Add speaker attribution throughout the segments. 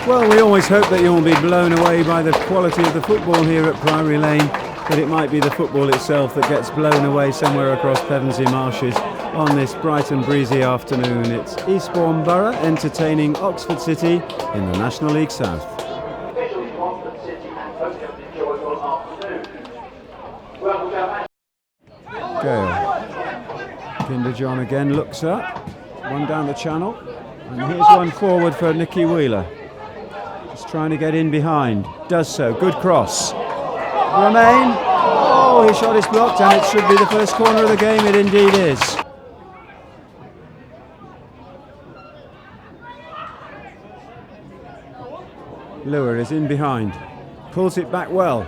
Speaker 1: Well, we always hope that you'll be blown away by the quality of the football here at Priory Lane, but it might be the football itself that gets blown away somewhere across Pevensey Marshes on this bright and breezy afternoon. It's Eastbourne Borough entertaining Oxford City in the National League South. Gale. Kinderjohn again looks up, one down the channel, and here's one forward for Nicky Wheeler. Just trying to get in behind, does so, good cross. Romain, oh, his shot is blocked and it should be the first corner of the game, it indeed is. Lure is in behind, pulls it back well.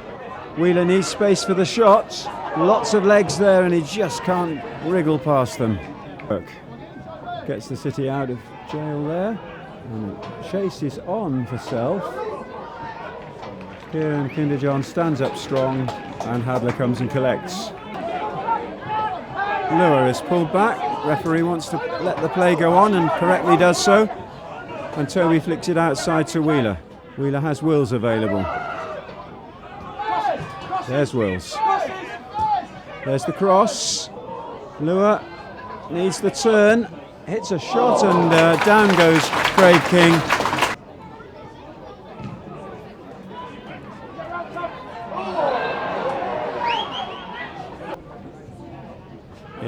Speaker 1: Wheeler needs space for the shot. Lots of legs there and he just can't wriggle past them. Gets the City out of jail there. And chase is on for Self. Kieran Kinderjohn stands up strong and Hadler comes and collects. Lure is pulled back. Referee wants to let the play go on and correctly does so. And Toby flicks it outside to Wheeler. Wheeler has Wills available. There's Wills. There's the cross. Lure needs the turn. Hits a shot and down goes Craig King.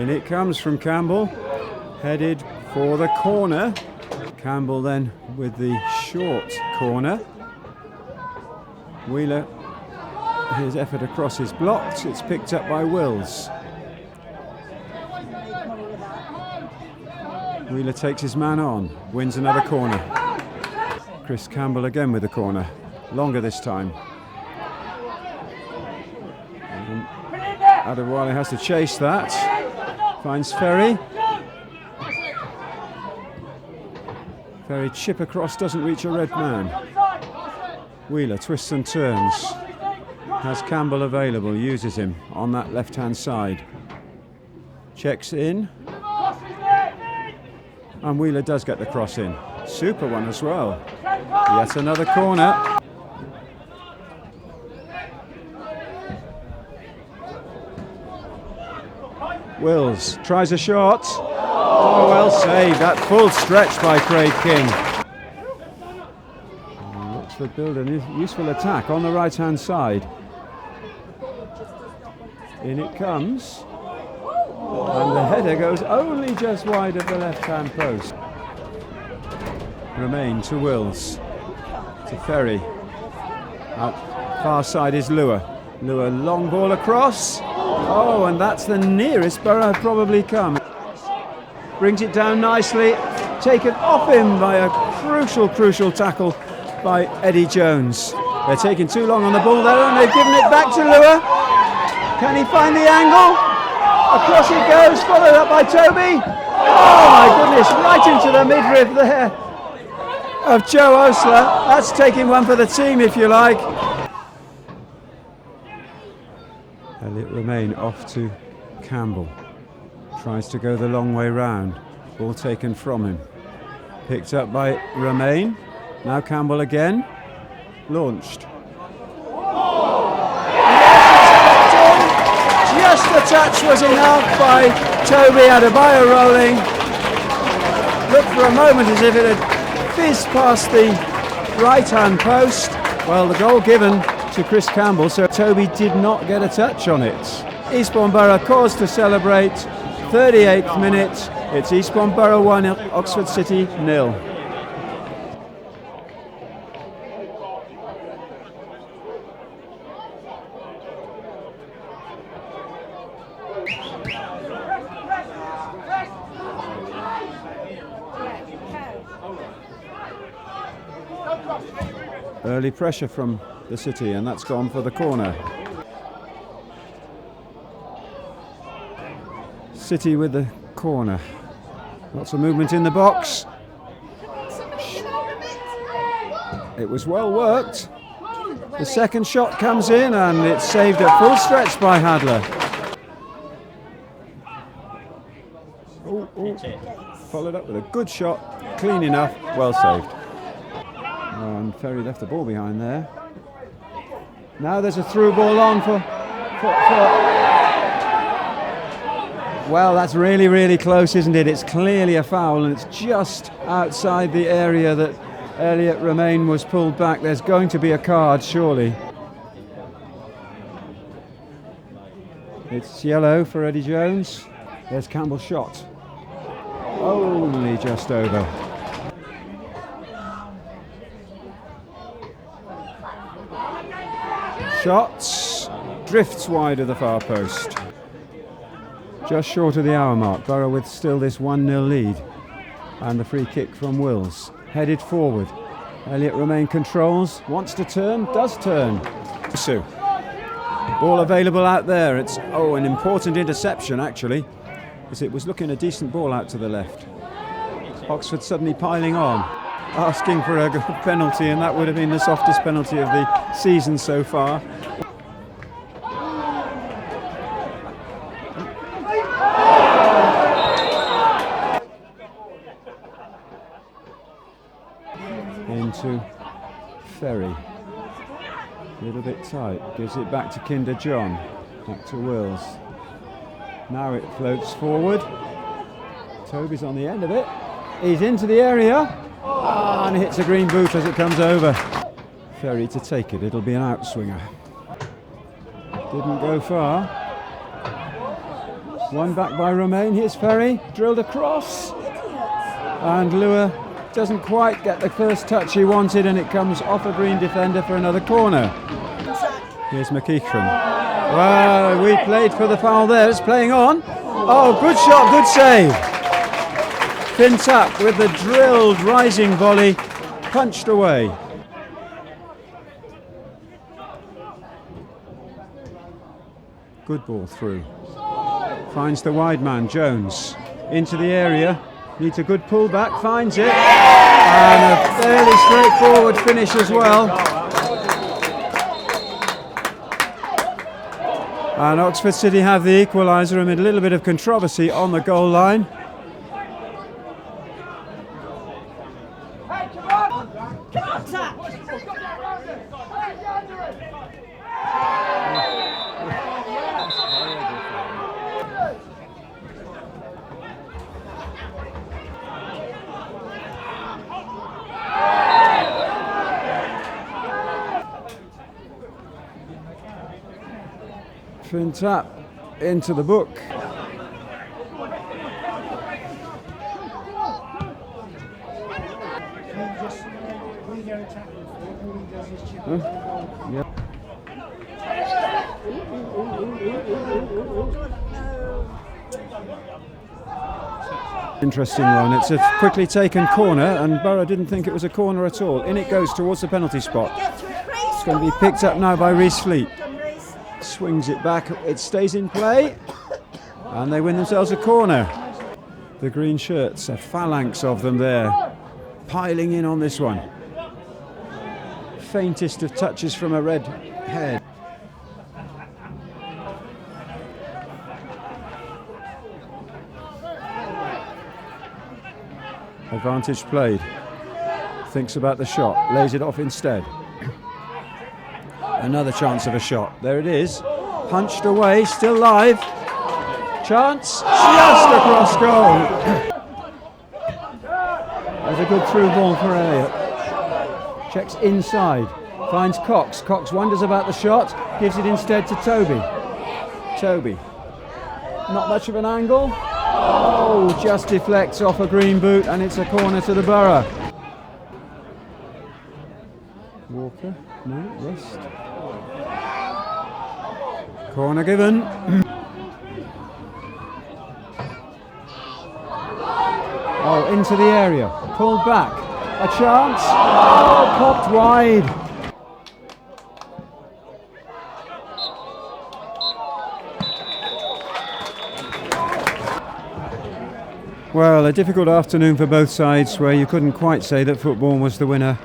Speaker 1: In it comes from Campbell. Headed for the corner. Campbell then with the short corner. Wheeler, his effort across is blocked. It's picked up by Wills. Wheeler takes his man on, wins another corner. Chris Campbell again with the corner, longer this time. Adewale has to chase that. Finds Ferry. Ferry chip across, doesn't reach a red man. Wheeler twists and turns. Has Campbell available, uses him on that left-hand side. Checks in. And Wheeler does get the cross in. Super one as well. Yet another corner. Wills tries a shot. Oh, well saved. That full stretch by Craig King. Oxford build a useful attack on the right-hand side. In it comes. And the header goes only just wide of the left-hand post. Romain to Wills. To Ferry. Out far side is Lure. Lure long ball across. Oh, and that's the nearest Borough have probably come. Brings it down nicely. Taken off him by a crucial tackle by Eddie Jones. They're taking too long on the ball there and they've given it back to Lure. Can he find the angle? Across it goes, followed up by Toby. Oh my goodness, right into the midriff there of Joe Osler. That's taking one for the team, if you like. Elliot Romain off to Campbell. Tries to go the long way round. Ball taken from him. Picked up by Romain. Now Campbell again. Launched. Just the touch was enough by Toby Adebayo rolling. Looked for a moment as if it had fizzed past the right-hand post. Well, the goal given to Chris Campbell, so Toby did not get a touch on it. Eastbourne Borough cause to celebrate. 38th minute. It's Eastbourne Borough 1, Oxford City 0. Early pressure from the City, and that's gone for the corner. City with the corner. Lots of movement in the box. It was well worked. The second shot comes in and it's saved at full stretch by Hadler. Followed up with a good shot, clean enough, well saved. and Ferry left the ball behind there. Now there's a through ball on for... Well, that's really, really close, isn't it? It's clearly a foul, and it's just outside the area that Elliot Romain was pulled back. There's going to be a card, surely. It's yellow for Eddie Jones. There's Campbell's shot. Only just over. Shots. Drifts wide of the far post. Just short of the hour mark. Borough with still this 1-0 lead. And the free kick from Wills. Headed forward. Elliot Romain controls. Wants to turn. Does turn. Sue. Ball available out there. It's an important interception actually, as it was looking a decent ball out to the left. Oxford suddenly piling on, asking for a penalty, and that would have been the softest penalty of the season so far. Into Ferry. A little bit tight, gives it back to Kinder John, back to Wills. Now it floats forward. Toby's on the end of it. He's into the area and hits a green boot as it comes over. Ferry to take it, it'll be an outswinger. Didn't go far. One back by Romain, here's Ferry, drilled across. And Lua doesn't quite get the first touch he wanted, and it comes off a green defender for another corner. Here's McEachran. Well, we played for the foul there. It's playing on. Oh, good shot, good save. Fintap with the drilled rising volley, punched away. Good ball through. Finds the wide man, Jones. Into the area. Needs a good pull back, finds it. And a fairly straightforward finish as well. And Oxford City have the equaliser amid a little bit of controversy on the goal line. Fintap into the book. Yep. Interesting one. It's a quickly taken corner, and Borough didn't think it was a corner at all. In it goes towards the penalty spot. It's going to be picked up now by Reece Fleet. Swings it back, it stays in play, and they win themselves a corner. The green shirts, a phalanx of them there, piling in on this one. Faintest of touches from a red head. Advantage played. Thinks about the shot, lays it off instead. Another chance of a shot. There it is. Punched away, still live. Chance, just across goal. There's a good through ball for Elliot. Checks inside. Finds Cox. Cox wonders about the shot. Gives it instead to Toby. Toby. Not much of an angle. Oh, just deflects off a green boot, and it's a corner to the Borough. Walker. No, rest. Corner given. Oh, into the area. Pulled back. A chance. Oh, popped wide. Well, a difficult afternoon for both sides, where you couldn't quite say that football was the winner.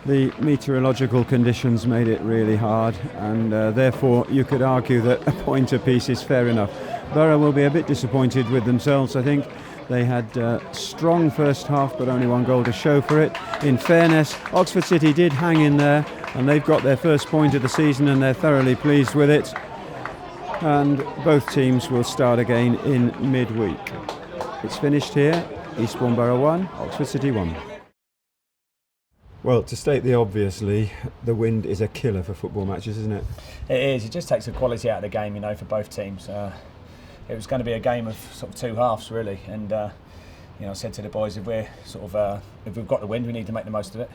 Speaker 1: The meteorological conditions made it really hard, and therefore you could argue that a point apiece is fair enough. Borough will be a bit disappointed with themselves, I think. They had a strong first half, but only one goal to show for it. In fairness, Oxford City did hang in there, and they've got their first point of the season, and they're thoroughly pleased with it. And both teams will start again in midweek. It's finished here. Eastbourne Borough 1, Oxford City 1. Well, to state the obvious, Lee, the wind is a killer for football matches, isn't it?
Speaker 2: It is. It just takes the quality out of the game, for both teams. It was going to be a game of sort of two halves, really, and I said to the boys, if we've got the wind, we need to make the most of it.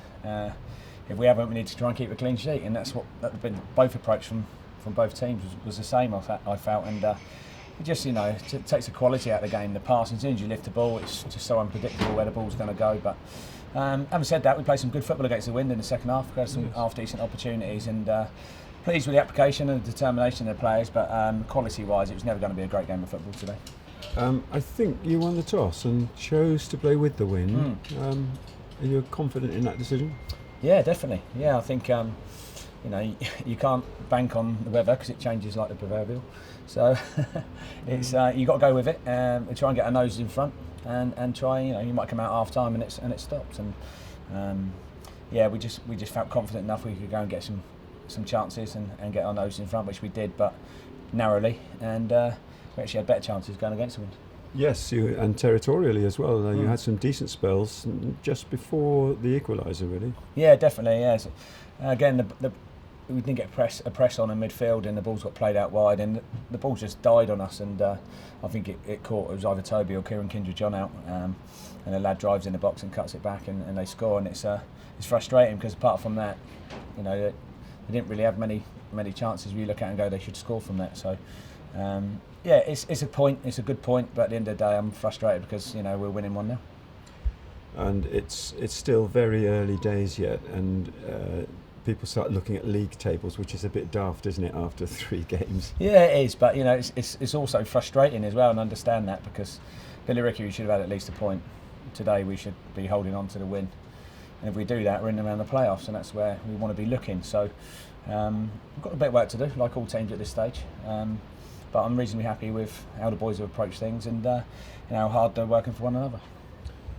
Speaker 2: If we haven't, we need to try and keep a clean sheet, and that's been both approach from both teams was the same. I felt, and it just it takes the quality out of the game. The pass, as soon as you lift the ball, it's just so unpredictable where the ball's going to go. But having said that, we played some good football against the wind in the second half. Got some half decent opportunities, and pleased with the application and the determination of the players, but quality-wise, it was never going to be a great game of football today.
Speaker 1: I think you won the toss and chose to play with the wind. Are you confident in that decision?
Speaker 2: Yeah, definitely. Yeah, I think you can't bank on the weather because it changes like the proverbial. So it's you got to go with it and try and get our noses in front and try. You might come out half time and it stops. And we just felt confident enough we could go and get some chances and get our nose in front, which we did, but narrowly, and we actually had better chances going against the wind.
Speaker 1: Yes, and territorially as well. You had some decent spells just before the equalizer, really. Yeah,
Speaker 2: definitely. Yes. Again, we didn't get a press on in midfield, and the balls got played out wide, and the ball just died on us. And I think it caught. It was either Toby or Kieran Kindred-John out, and the lad drives in the box and cuts it back, and they score. And it's frustrating because apart from that, they didn't really have many chances. We look at and go, they should score from that. So. It's a point. It's a good point, but at the end of the day, I'm frustrated because we're winning 1-0.
Speaker 1: And it's still very early days yet, and people start looking at league tables, which is a bit daft, isn't it, after 3 games?
Speaker 2: Yeah, it is, but it's also frustrating as well, and understand that because Billericay, we should have had at least a point. Today, we should be holding on to the win, and if we do that, we're in around the playoffs, and that's where we want to be looking. So we've got a bit of work to do, like all teams at this stage. But I'm reasonably happy with how the boys have approached things and how hard they're working for one another.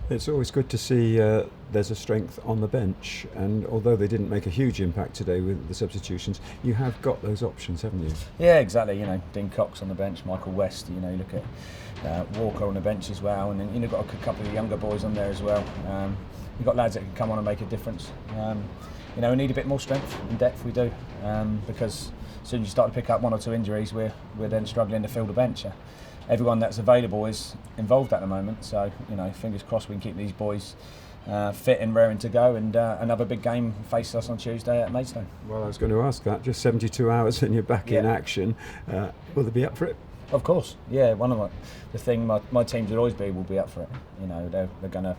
Speaker 1: It's always good to see there's a strength on the bench, and although they didn't make a huge impact today with the substitutions, you have got those options, haven't you?
Speaker 2: Yeah, exactly. Dean Cox on the bench, Michael West. You look at Walker on the bench as well, and then you've got a couple of younger boys on there as well. You've got lads that can come on and make a difference. We need a bit more strength and depth. We do because. As soon as you start to pick up 1 or 2 injuries, we're then struggling to fill the bench. Everyone that's available is involved at the moment, so fingers crossed we can keep these boys fit and raring to go. And another big game faces us on Tuesday at Maidstone.
Speaker 1: Well, I was going to ask that. Just 72 hours and you're back in action. Will they be up for it?
Speaker 2: Of course, yeah. The thing my teams will always will be up for it. They're going to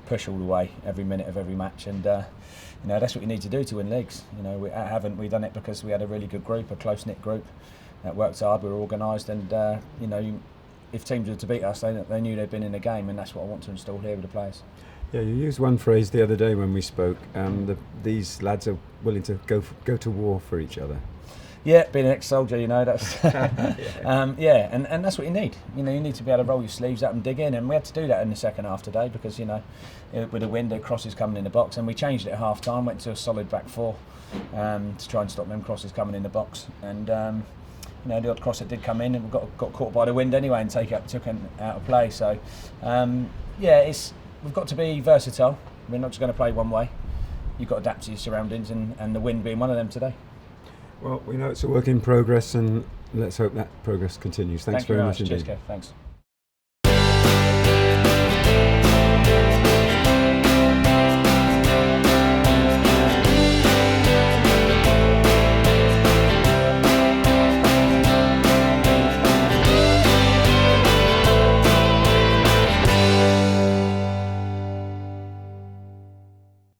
Speaker 2: push all the way every minute of every match, and that's what you need to do to win leagues. We done it because we had a really good group, a close-knit group that worked hard. We were organised, and if teams were to beat us, they knew they'd been in a game, and that's what I want to install here with the players.
Speaker 1: Yeah, you used one phrase the other day when we spoke. These lads are willing to go to war for each other.
Speaker 2: Yeah, being an ex-soldier, that's and that's what you need. You need to be able to roll your sleeves up and dig in, and we had to do that in the second half today because with the wind, the crosses coming in the box, and we changed it at half time, went to a solid back 4 to try and stop them crosses coming in the box, and the odd cross that did come in and got caught by the wind anyway and took it out of play. So we've got to be versatile. We're not just going to play one way. You've got to adapt to your surroundings, and the wind being one of them today.
Speaker 1: Well, we know it's a work in progress, and let's hope that progress continues. Thanks very much indeed.
Speaker 2: Cheers, Kev. Thanks.